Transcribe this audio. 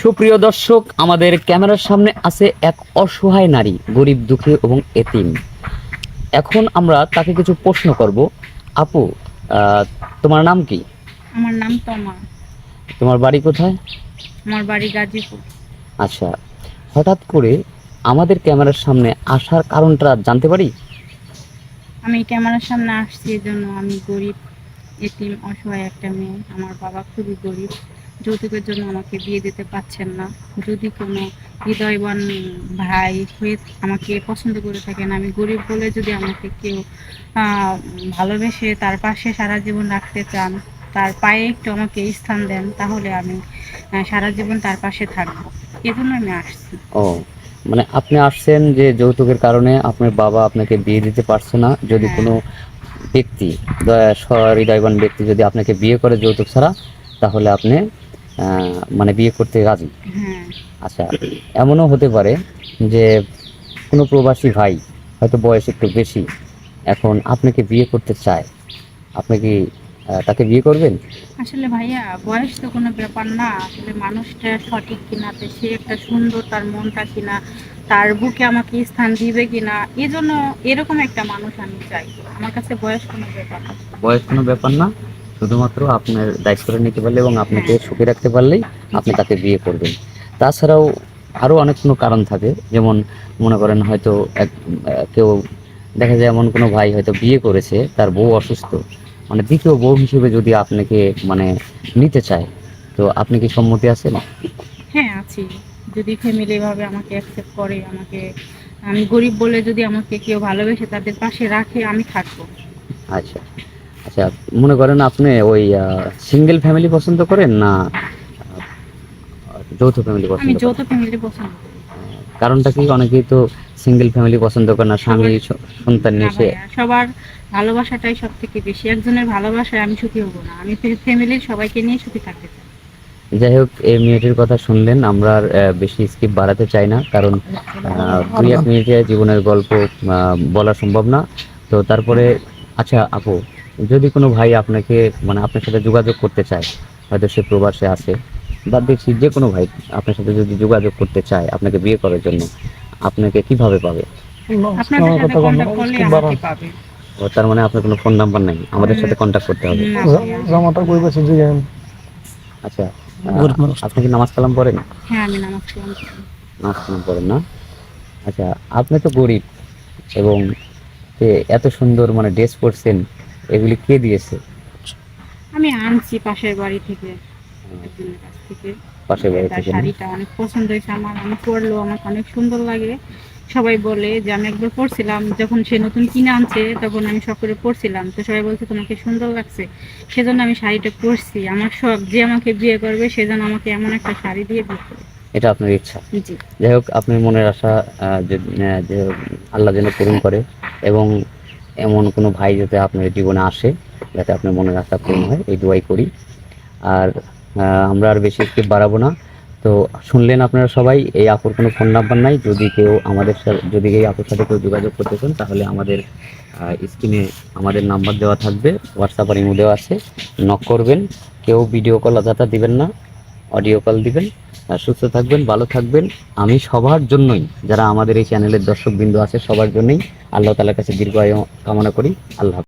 সুপ্রিয় দর্শক, আমাদের ক্যামেরার সামনে আছে এক অসহায় নারী, গরিব দুঃখী এবং এতিম। এখন আমরা তাকে কিছু প্রশ্ন করব। আপু, আহ, তোমার নাম কি? আমার নাম তমা। তোমার বাড়ি কোথায়? আমার বাড়ি গাজীপুর। আচ্ছা, হঠাৎ করে আমাদের ক্যামেরার সামনে আসার কারণটা জানতে পারি? আমি ক্যামেরার সামনে আসছি এই জন্য, আমি গরিব, এতিম, অসহায় একটা মেয়ে। আমার বাবা খুবই গরিব, যৌতুকের জন্য আমাকে বিয়ে দিতে পারছেন না। যদি কোনো হৃদয়বান ভাই হয়ে আমাকে পছন্দ করে থাকেন, আমি গরিব বলে যদি আমাকে কেউ ভালোবেসে তার পাশে সারা জীবন রাখতে চান, তার পায়ে একটু আমাকে স্থান দেন, তাহলে আমি সারা জীবন তার পাশে থাকবো। এজন্য আমি আসছি। ও, মানে আপনি আসছেন যে যৌতুকের কারণে আপনার বাবা আপনাকে বিয়ে দিতে পারছে না। যদি হ্যাঁ, কোনো ব্যক্তি, হৃদয়বান ব্যক্তি যদি আপনাকে বিয়ে করে যৌতুক ছাড়া, তাহলে আপনি মানে বিয়ে করতে রাজি। হ্যাঁ। আচ্ছা, এমনও হতে পারে যে কোনো প্রবাসী ভাই হয়তো বয়স একটু বেশি, এখন আপনাকে বিয়ে করতে চায়। আপনি কি তাকে বিয়ে করবেন? আসলে ভাইয়া, বয়স তো কোনো ব্যাপার না। আসলে মানুষটা সঠিক কিনা, তো সে একটা সুন্দর, তার মনটা কিনা, তার বুকে আমাকে স্থান দিবে কিনা, এজন্য এরকম একটা মানুষ আমি চাই। আমার কাছে বয়স কোনো ব্যাপার না। বয়স কোনো ব্যাপার না, শুধুমাত্র আপনার দায়িত্বটা নিতে পারলে এবং আপনাকে হ্যাঁ, সুখে রাখতে পারলেই আপনি জি। তাকে বিয়ে করবেন। তাছাড়াও আরও অনেক কোনো কারণ থাকে, যেমন মনে করেন হয়তো কেউ দেখা যায় এমন কোনো ভাই হয়তো বিয়ে করেছে, তার বউ অসুস্থ, মানে দ্বিতীয় বউ হিসেবে যদি আপনাকে মানে নিতে চায়, তো আপনি কি সম্মতি আছেন? হ্যাঁ, আছি। যদি ফ্যামিলি ভাবে আমাকে অ্যাকসেপ্ট করে, আমাকে, আমি গরিব বলে যদি আমাকে কেউ ভালোবেসে তাদের পাশে রাখে, আমি থাকবো। আচ্ছা, আচ্ছা, মনে করেন আপনি ওই সিঙ্গেল ফ্যামিলি পছন্দ করেন না যৌথ ফ্যামিলি আমি পছন্দ যৌথ করেন? ফ্যামিলি পছন্দ করি। কারণটা কি? অনেকেই তো সিঙ্গেল ফ্যামিলি পছন্দ করে না, স্বামী সবার, সন্তান না নিয়ে সে। ভাইয়া, সবার ভালোবাসাটাই সব থেকে বেশি। একজনের ভালোবাসায় আমি সুখী হব না, আমি ফ্যামিলির সবাইকে নিয়ে সুখী থাকতে চাই। যাই হোক, এই মেয়েটির কথা শুনলেন, আমরা আর বেশি স্কিপ বাড়াতে চাই না, কারণ 2-1 মিনিটে জীবনের গল্প বলা সম্ভব না। তো তারপরে, আচ্ছা আপু, যদি কোনো ভাই আপনাকে মানে আপনার সাথে যোগাযোগ করতে চায়, হয়তো সে প্রবাসে আছে, বা দেখছি যে কোনো ভাই আপনার সাথে যদি যোগাযোগ করতে চায় আপনাকে বিয়ে করার জন্য, আপনাকে কিভাবে পাবে? আপনাদের সাথে কন্ট্যাক্ট করলে আমাকে পাবে। ও, তার মানে আপনার কোনো ফোন নাম্বার নাই, আমাদের সাথে কন্ট্যাক্ট করতে হবে। না ভাইয়া। জামাটা কই পাশে জিগান আচ্ছা, আপনি কি নামাজ কালাম পড়েন? হ্যাঁ, আমি নামাজ কালাম করি। নামাজ কালাম পড়েন না? আচ্ছা, আপনি তো গরিব এবং যে এত সুন্দর মানে ড্রেস পরছেন, এগুলি কে দিয়েছে? আমি আনছি পাশের বাড়ি থেকে, একজনের কাছ থেকে। পাশের বাড়ি তার থেকে না? শাড়িটা অনেক পছন্দ হয়েছে আমার, আমি পরলেও আমাকে অনেক সুন্দর লাগে। সবাই বলে যে, আমি একবার পরছিলাম যখন সে নতুন কিনে আনছে, তখন আমি শখ করে পরছিলাম, তো সবাই বলছে তোমাকে সুন্দর লাগছে। সেজন্য আমি শাড়িটা পরছি। আমার শখ, যে আমাকে বিয়ে করবে সেজন্য আমাকে এমন একটা শাড়ি দিয়ে বিয়ে করবে। এটা আপনার ইচ্ছা। জি। যাই হোক, আপনার মনের আশা যে আল্লাহ যেন পূরণ করে, এবং এমন কোনো ভাই যাতে আপনার জীবনে আসে, যাতে আপনার মনের আশা পূরণ হয়, এই দোয়াই করি। আর আমরা আর বেশি স্কিপ বাড়াবো না। তো শুনলেন আপনারা সবাই, এই আপুর কোনো ফোন নাম্বার নাই। যদি কেউ আমাদের সাথে, যদি এই আপুর সাথে কেউ যোগাযোগ করতে চান, তাহলে আমাদের স্ক্রিনে আমাদের নাম্বার দেওয়া থাকবে, হোয়াটসঅ্যাপ আর ইমো দেওয়া আছে, নক করবেন। কেউ ভিডিও কল অযথা দিবেন না, অডিও কল দিবেন। আর সুস্থ থাকবেন, ভালো থাকবেন। আমি সবার জন্যই, যারা আমাদের এই চ্যানেলের দর্শকবৃন্দ আছে সবার জন্যই আল্লাহ তাআলার কাছে দীর্ঘায়ু কামনা করি। আল্লাহ হাফেজ।